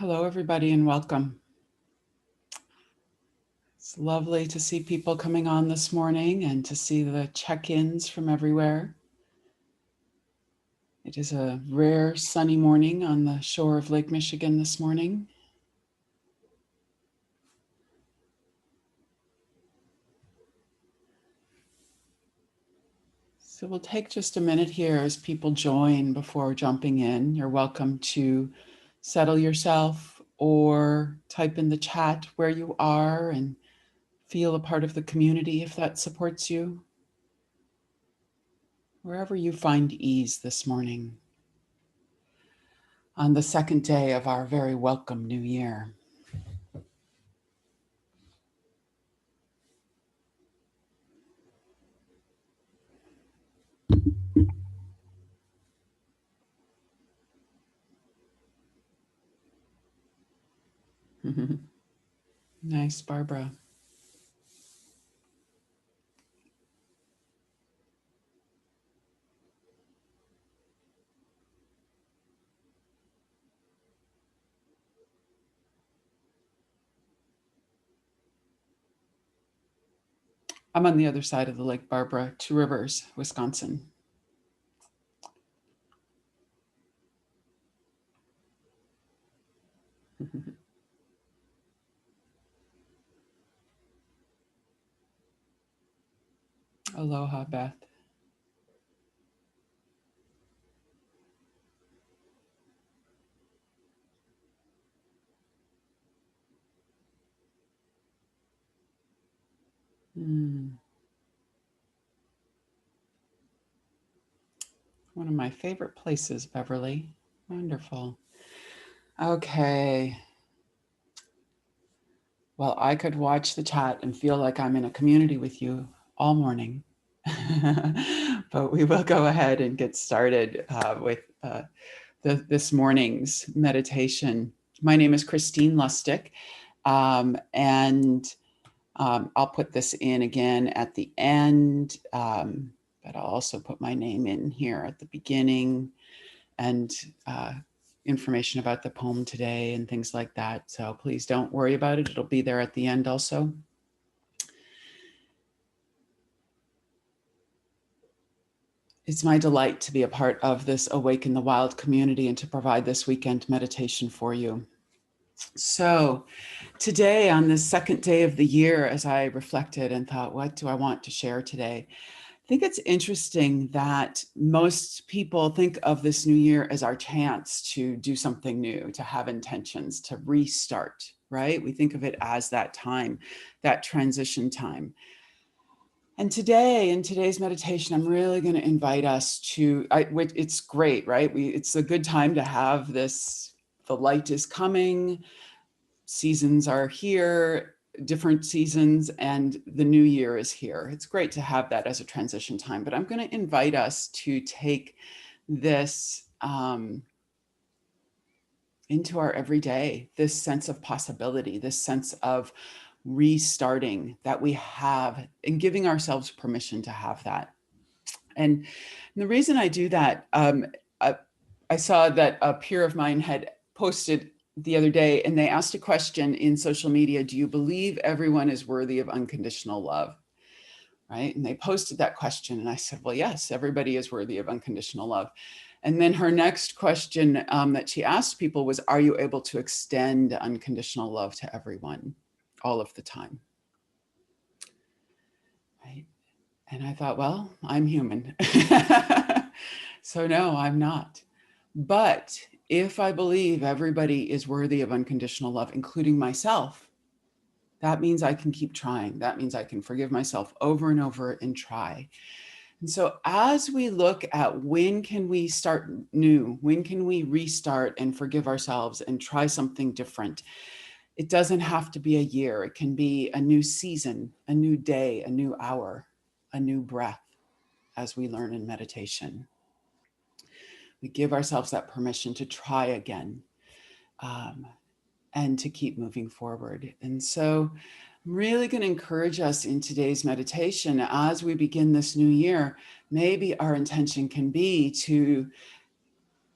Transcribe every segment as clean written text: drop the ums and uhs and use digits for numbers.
Hello, everybody, and welcome. It's lovely to see people coming on this morning and to see the check-ins from everywhere. It is a rare sunny morning on the shore of Lake Michigan this morning. So we'll take just a minute here as people join before jumping in. You're welcome to settle yourself or type in the chat where you are and feel a part of the community if that supports you. Wherever you find ease this morning, on the second day of our very welcome new year. Nice, Barbara. I'm on the other side of the Lake Barbara, Two Rivers, Wisconsin. Aloha, Beth. One of my favorite places, Beverly. Wonderful. Okay. Well, I could watch the chat and feel like I'm in a community with you all morning. But we will go ahead and get started with this morning's meditation. My name is Christine Lustik, and I'll put this in again at the end, but I'll also put my name in here at the beginning and information about the poem today and things like that. So please don't worry about it. It'll be there at the end also. It's my delight to be a part of this Awaken the Wild community and to provide this weekend meditation for you. So today, on this second day of the year, as I reflected and thought, what do I want to share today? I think it's interesting that most people think of this new year as our chance to do something new, to have intentions, to restart, right? We think of it as that time, that transition time. And today, in today's meditation, I'm really going to invite us to, it's great, right? It's a good time to have this, the light is coming, seasons are here, different seasons, and the new year is here. It's great to have that as a transition time, but I'm going to invite us to take this into our everyday, this sense of possibility, this sense of restarting that we have, and giving ourselves permission to have that. And the reason I do that, I saw that a peer of mine had posted the other day, and they asked a question in social media: do you believe everyone is worthy of unconditional love? Right? And they posted that question, and I said, well, yes, everybody is worthy of unconditional love. And then her next question that she asked people was, are you able to extend unconditional love to everyone all of the time? Right? And I thought, well, I'm human. So no, I'm not. But if I believe everybody is worthy of unconditional love, including myself, that means I can keep trying. That means I can forgive myself over and over and try. And so as we look at when can we start new, when can we restart and forgive ourselves and try something different? It doesn't have to be a year. It can be a new season, a new day, a new hour, a new breath, as we learn in meditation. We give ourselves that permission to try again, and to keep moving forward. And so I'm really going to encourage us in today's meditation, as we begin this new year, maybe our intention can be to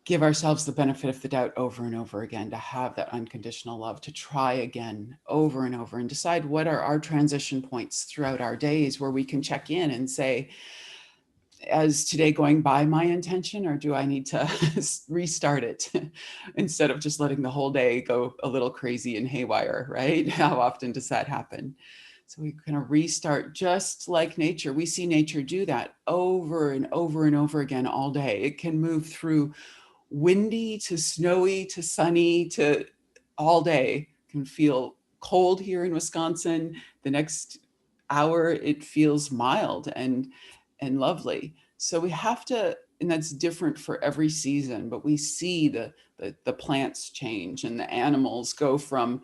give ourselves the benefit of the doubt over and over again, to have that unconditional love, to try again over and over and decide what are our transition points throughout our days where we can check in and say, is today going by my intention, or do I need to restart it instead of just letting the whole day go a little crazy and haywire, right? How often does that happen? So we kind of restart, just like nature. We see nature do that over and over and over again all day. It can move through windy to snowy to sunny to all day. It can feel cold here in Wisconsin. The next hour it feels mild and lovely. So we have to, and that's different for every season, but we see the plants change and the animals go from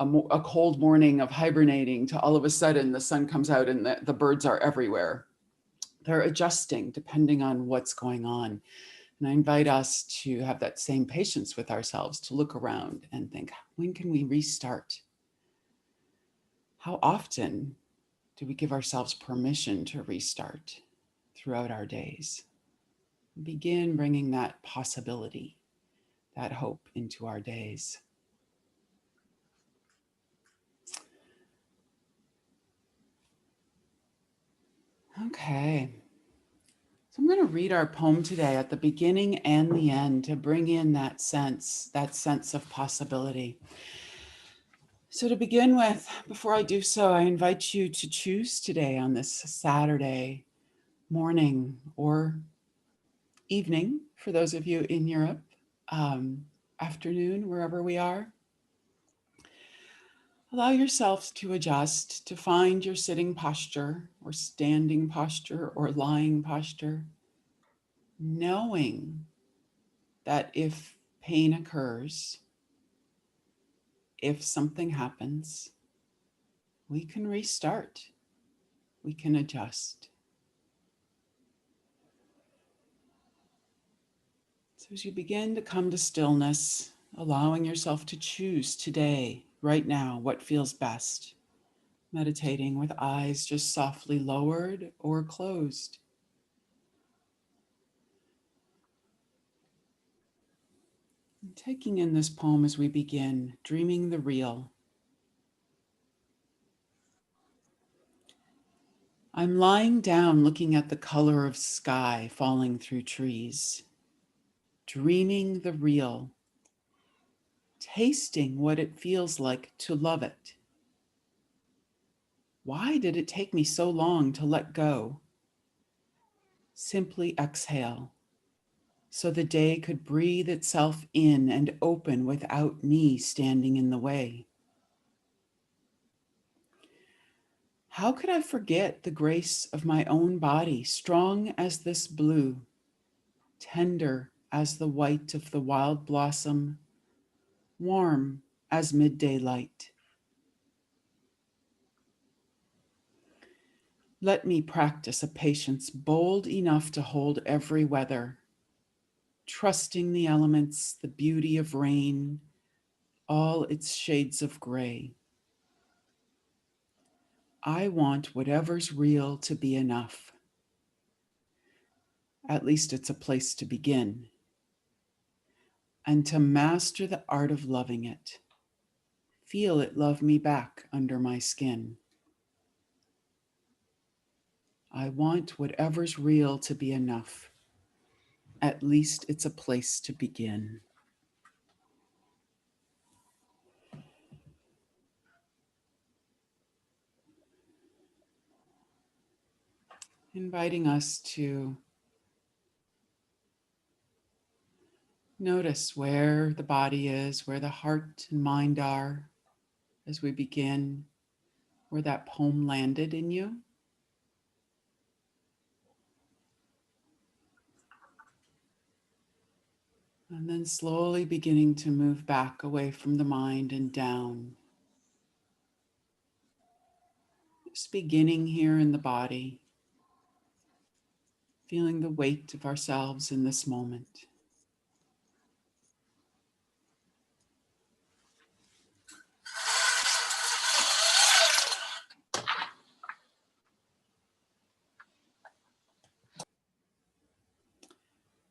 a cold morning of hibernating to all of a sudden the sun comes out and the birds are everywhere. They're adjusting depending on what's going on. And I invite us to have that same patience with ourselves, to look around and think, when can we restart? How often do we give ourselves permission to restart throughout our days? Begin bringing that possibility, that hope into our days. Okay. So I'm going to read our poem today at the beginning and the end to bring in that sense of possibility. So to begin with, before I do so, I invite you to choose today on this Saturday morning or evening for those of you in Europe, afternoon, wherever we are. Allow yourself to adjust, to find your sitting posture or standing posture or lying posture, knowing that if pain occurs, if something happens, we can restart, we can adjust. So as you begin to come to stillness, allowing yourself to choose today, right now, what feels best. Meditating with eyes just softly lowered or closed. And taking in this poem as we begin, dreaming the real. I'm lying down looking at the color of sky falling through trees, dreaming the real, tasting what it feels like to love it. Why did it take me so long to let go? Simply exhale, so the day could breathe itself in and open without me standing in the way. How could I forget the grace of my own body, strong as this blue, tender as the white of the wild blossom, warm as midday light? Let me practice a patience bold enough to hold every weather, trusting the elements, the beauty of rain, all its shades of gray. I want whatever's real to be enough. At least it's a place to begin. And to master the art of loving it. Feel it love me back under my skin. I want whatever's real to be enough. At least it's a place to begin. Inviting us to notice where the body is, where the heart and mind are as we begin, where that poem landed in you. And then slowly beginning to move back away from the mind and down. Just beginning here in the body, feeling the weight of ourselves in this moment.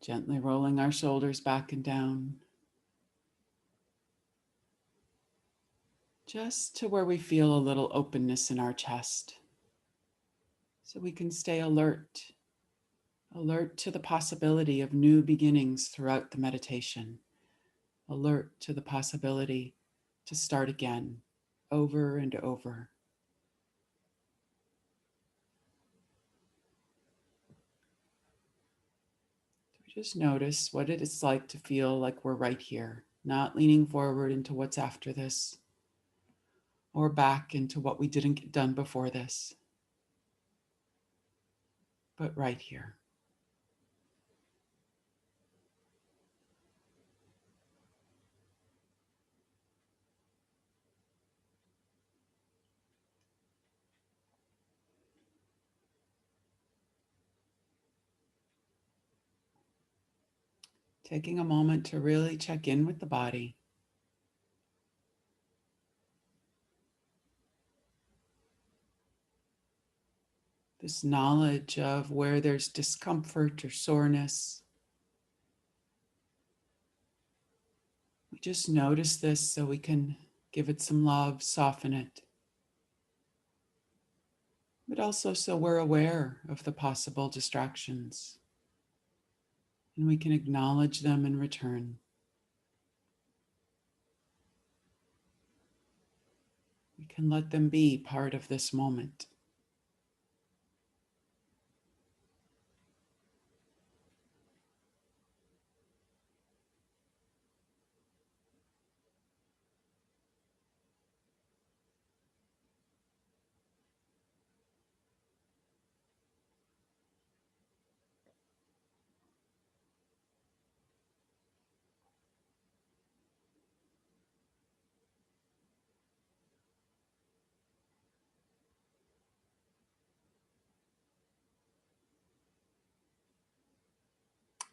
Gently rolling our shoulders back and down, just to where we feel a little openness in our chest, so we can stay alert, alert to the possibility of new beginnings throughout the meditation, alert to the possibility to start again, over and over. Just notice what it is like to feel like we're right here, not leaning forward into what's after this or back into what we didn't get done before this, but right here. Taking a moment to really check in with the body. This knowledge of where there's discomfort or soreness. We just notice this so we can give it some love, soften it, but also so we're aware of the possible distractions and we can acknowledge them in return. We can let them be part of this moment.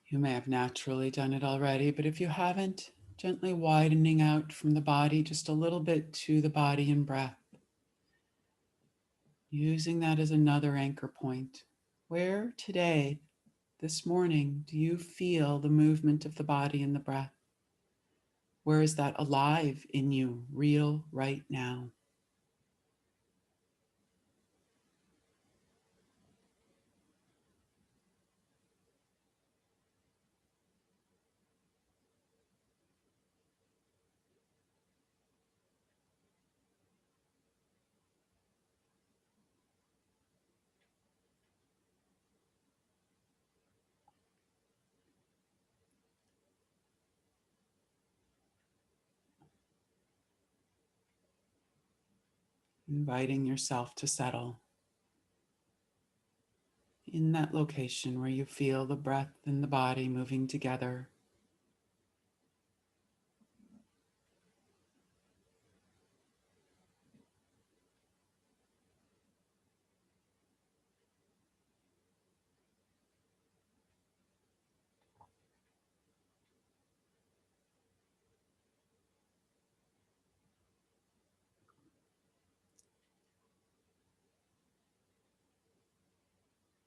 You may have naturally done it already, but if you haven't, gently widening out from the body just a little bit to the body and breath, using that as another anchor point. Where today, this morning, do you feel the movement of the body and the breath? Where is that alive in you, real right now? Inviting yourself to settle in that location where you feel the breath and the body moving together.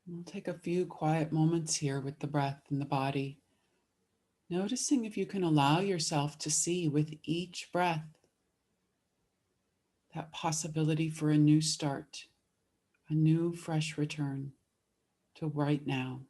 We'll take a few quiet moments here with the breath and the body, noticing if you can allow yourself to see with each breath that possibility for a new start, a new fresh return to right now.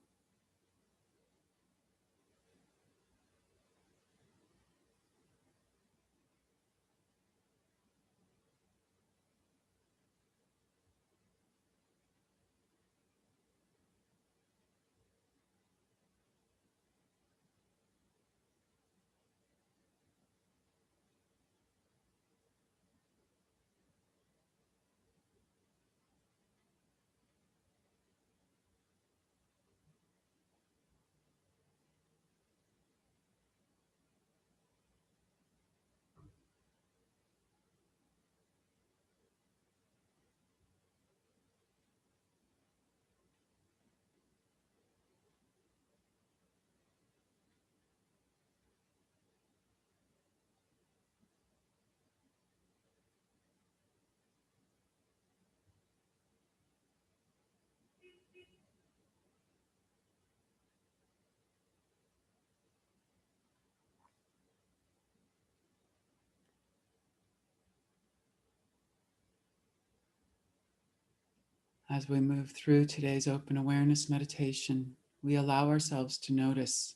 As we move through today's open awareness meditation, we allow ourselves to notice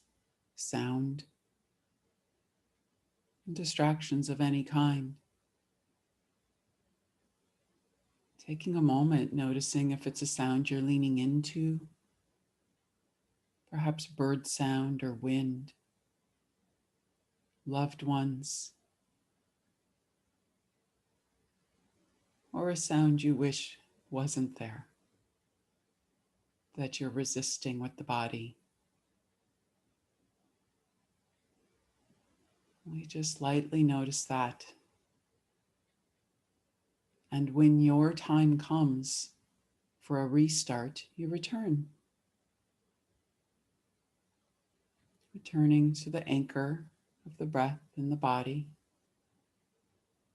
sound and distractions of any kind. Taking a moment, noticing if it's a sound you're leaning into, perhaps bird sound or wind, loved ones, or a sound you wish wasn't there, that you're resisting with the body. We just lightly notice that. And when your time comes for a restart, you return. Returning to the anchor of the breath in the body,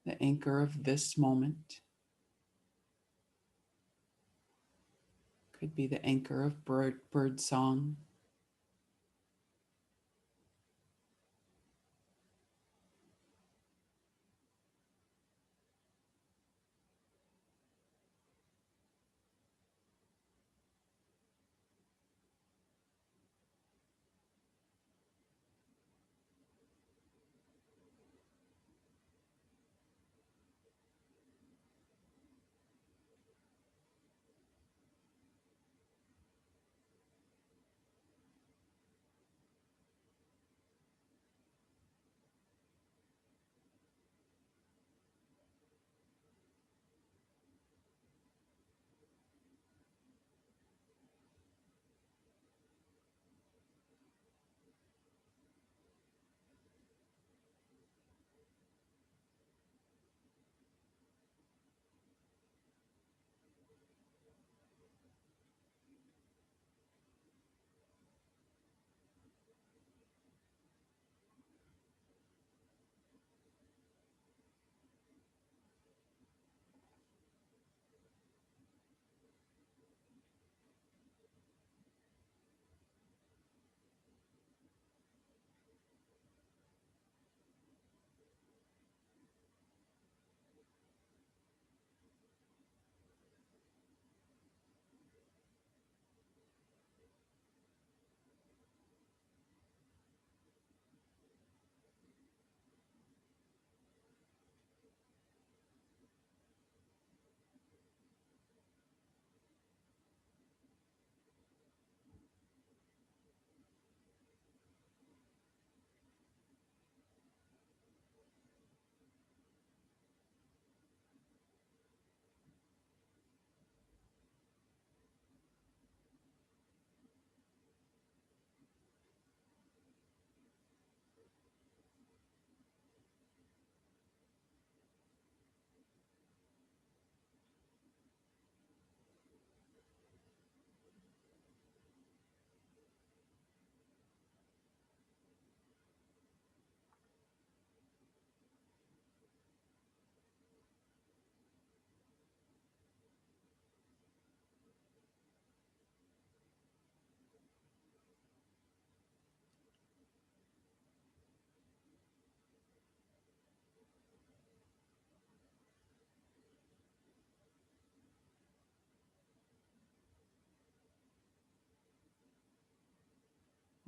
the anchor of this moment. Could be the anchor of bird song.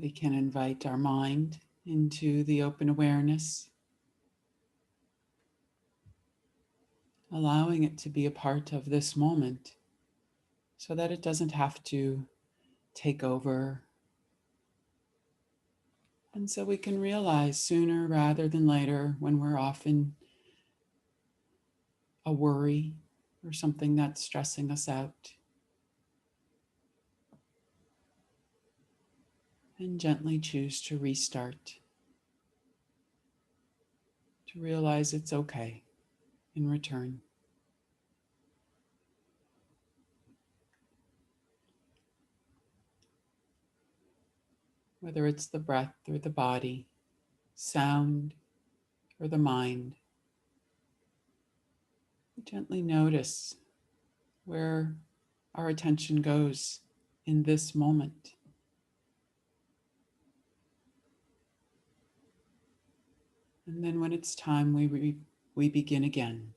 We can invite our mind into the open awareness, allowing it to be a part of this moment so that it doesn't have to take over. And so we can realize sooner rather than later when we're often a worry or something that's stressing us out, and gently choose to restart, to realize it's okay in return. Whether it's the breath or the body, sound or the mind, we gently notice where our attention goes in this moment. And then when it's time, we begin again.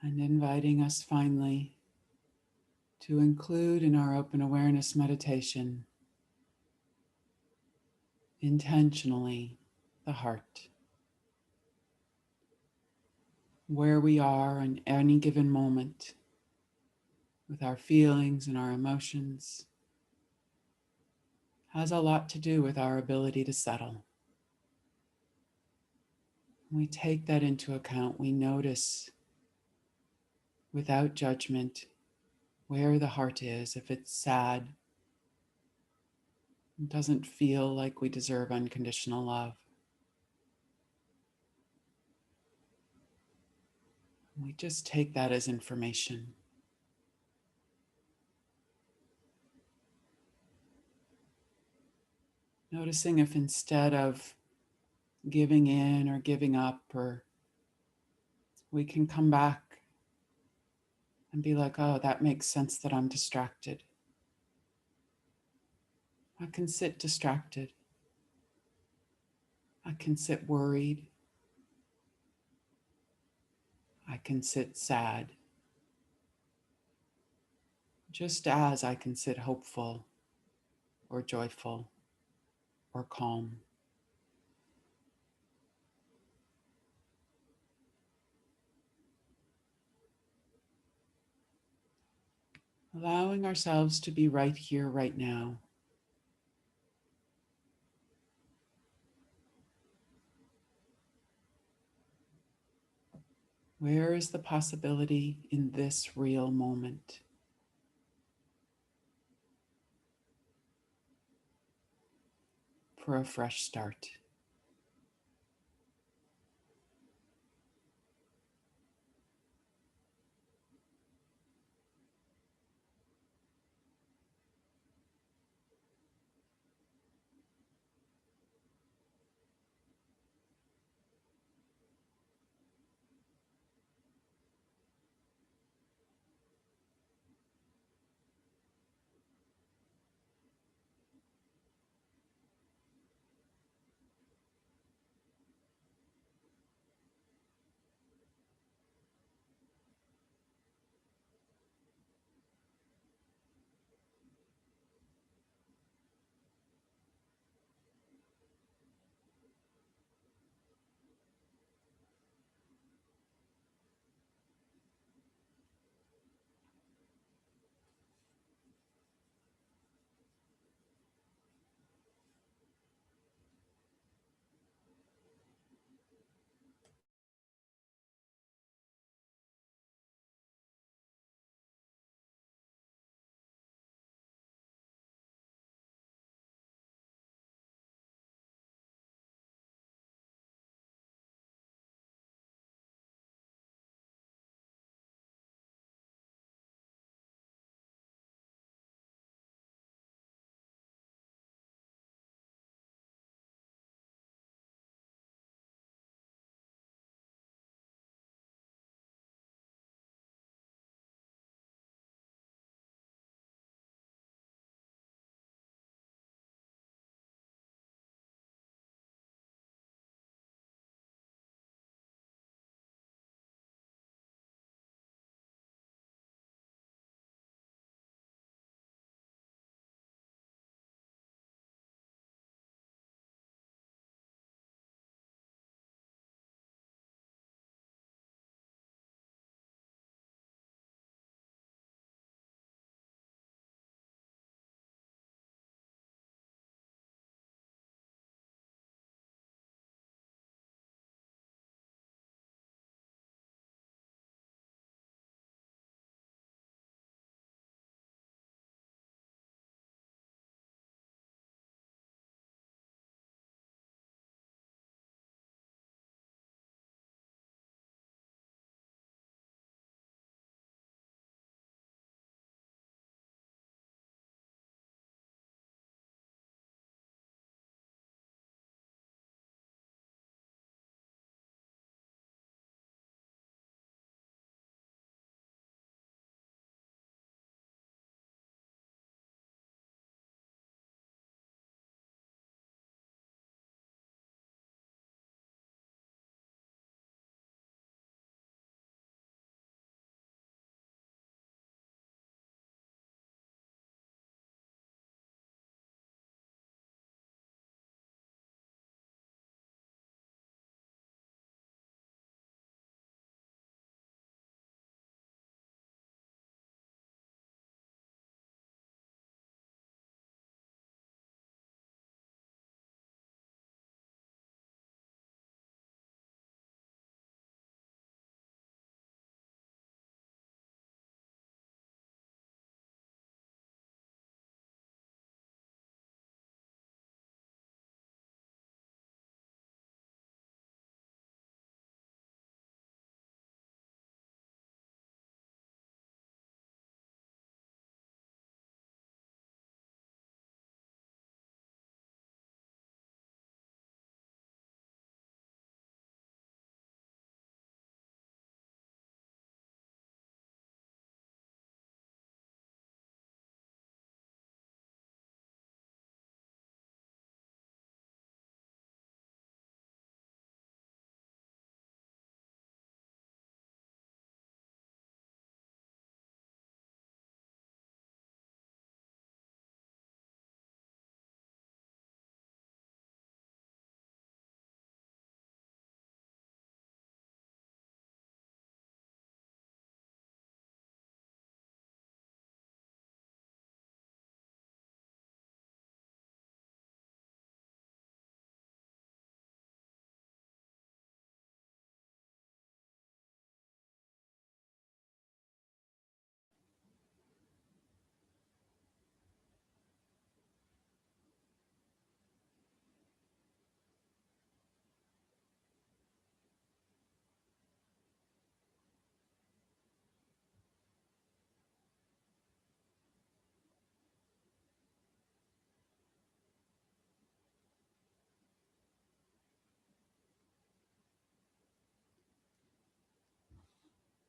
And inviting us finally to include in our open awareness meditation intentionally the heart, where we are in any given moment with our feelings and our emotions, has a lot to do with our ability to settle. We take that into account. We notice without judgment where the heart is. If it's sad, it doesn't feel like we deserve unconditional love. We just take that as information. Noticing if instead of giving in or giving up, or we can come back and be like, oh, that makes sense that I'm distracted. I can sit distracted. I can sit worried. I can sit sad. Just as I can sit hopeful or joyful or calm. Allowing ourselves to be right here, right now. Where is the possibility in this real moment? For a fresh start.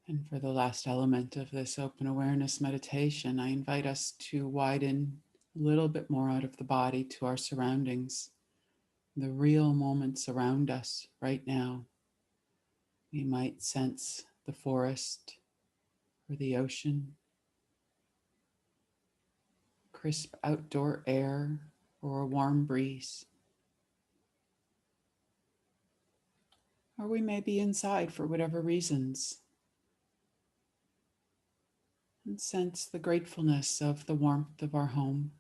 And for the last element of this open awareness meditation, I invite us to widen a little bit more out of the body to our surroundings, the real moments around us right now. We might sense the forest or the ocean, crisp outdoor air, or a warm breeze. Or we may be inside for whatever reasons and sense the gratefulness of the warmth of our home.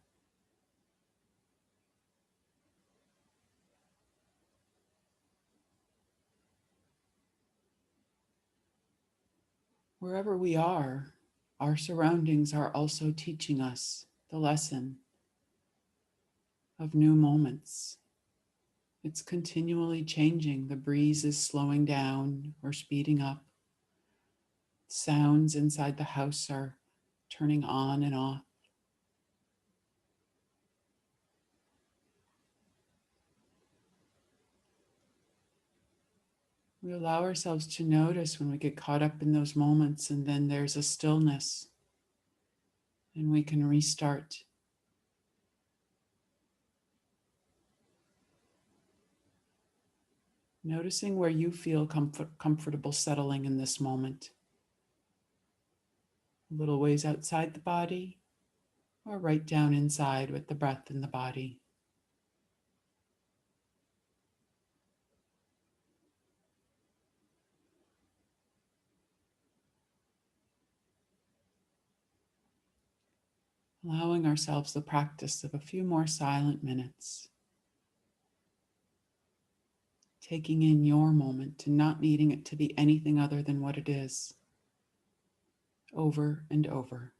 Wherever we are, our surroundings are also teaching us the lesson of new moments. It's continually changing. The breeze is slowing down or speeding up. Sounds inside the house are turning on and off. We allow ourselves to notice when we get caught up in those moments, and then there's a stillness, and we can restart. Noticing where you feel comfortable settling in this moment. A little ways outside the body, or right down inside with the breath in the body. Allowing ourselves the practice of a few more silent minutes. Taking in your moment and not needing it to be anything other than what it is, over and over.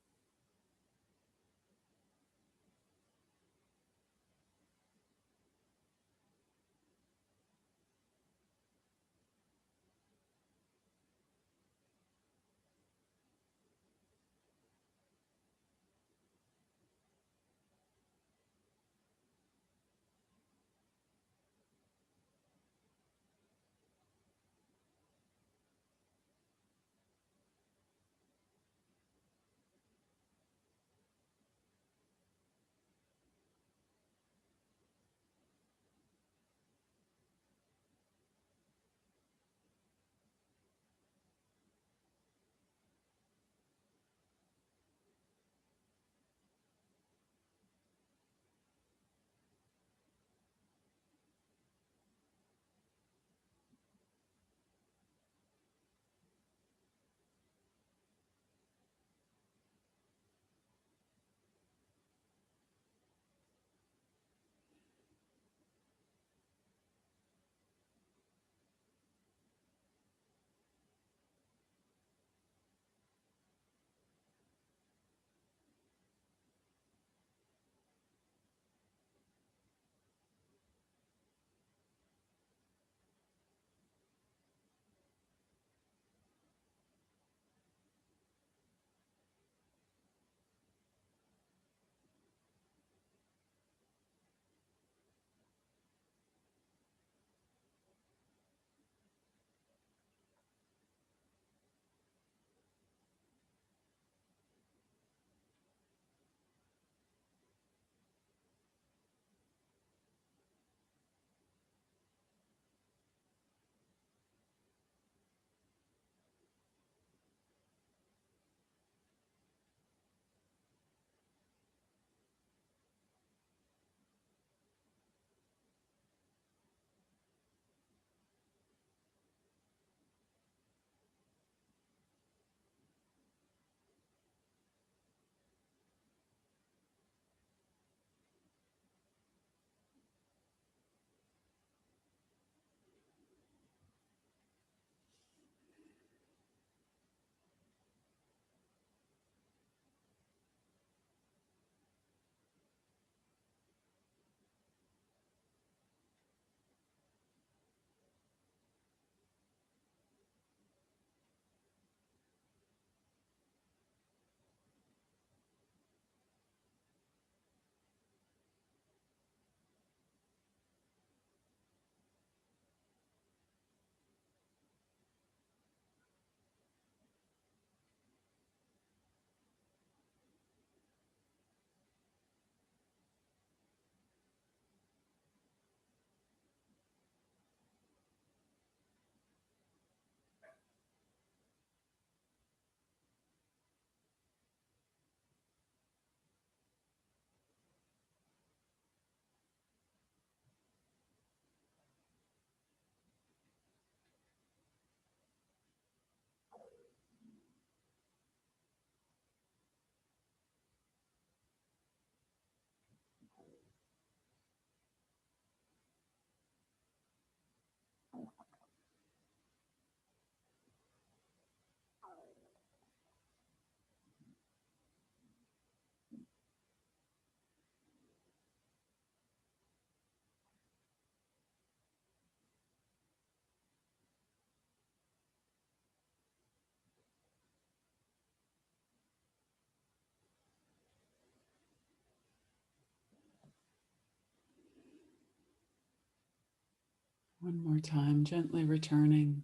One more time, gently returning,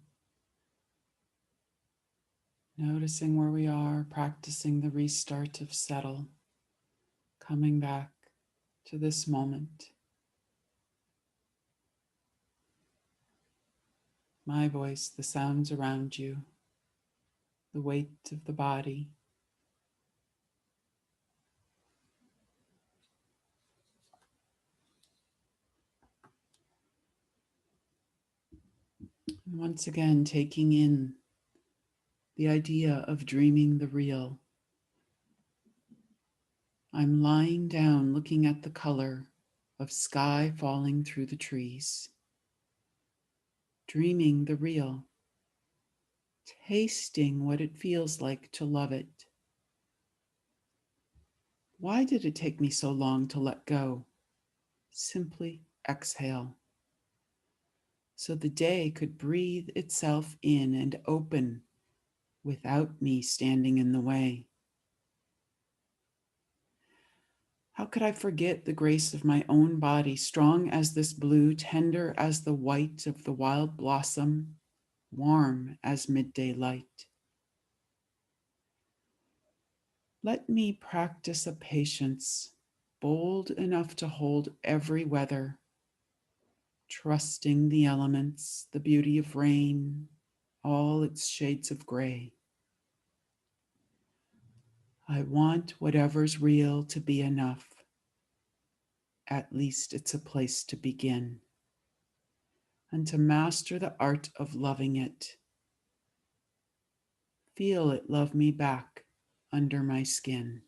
noticing where we are, practicing the restart of settle, coming back to this moment. My voice, the sounds around you, the weight of the body. And once again, taking in the idea of dreaming the real. I'm lying down looking at the color of sky falling through the trees, dreaming the real, tasting what it feels like to love it. Why did it take me so long to let go? Simply exhale, so the day could breathe itself in and open without me standing in the way. How could I forget the grace of my own body, strong as this blue, tender as the white of the wild blossom, warm as midday light? Let me practice a patience bold enough to hold every weather, trusting the elements, the beauty of rain, all its shades of gray. I want whatever's real to be enough. At least it's a place to begin. And to master the art of loving it. Feel it love me back under my skin.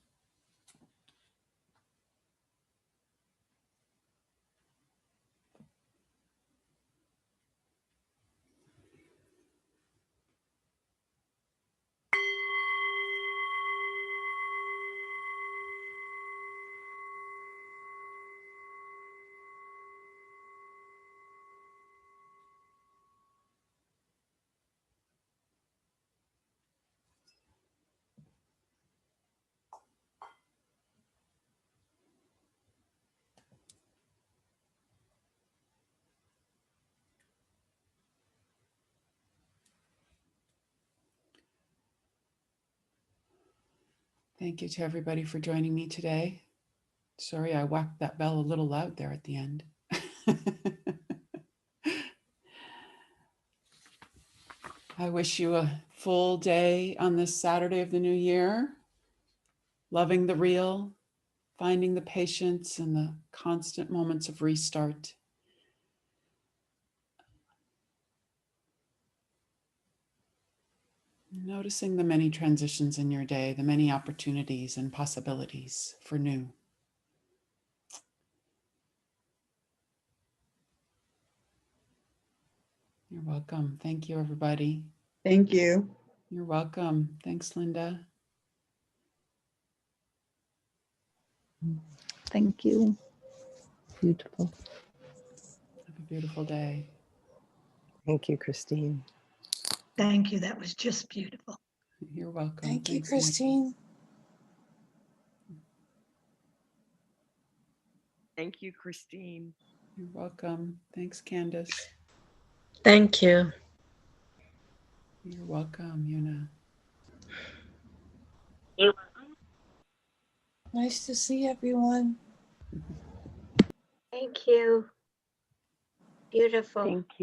Thank you to everybody for joining me today. Sorry, I whacked that bell a little loud there at the end. I wish you a full day on this Saturday of the new year, loving the real, finding the patience and the constant moments of restart. Noticing the many transitions in your day, the many opportunities and possibilities for new. You're welcome. Thank you, everybody. Thank you. You're welcome. Thanks, Linda. Thank you. Beautiful. Have a beautiful day. Thank you, Christine. Thank you. That was just beautiful. You're welcome. Thank you, Thanks, Nancy. Christine. Thank you, Christine. You're welcome. Thanks, Candace. Thank you. You're welcome, Yuna. Nice to see everyone. Thank you. Beautiful. Thank you.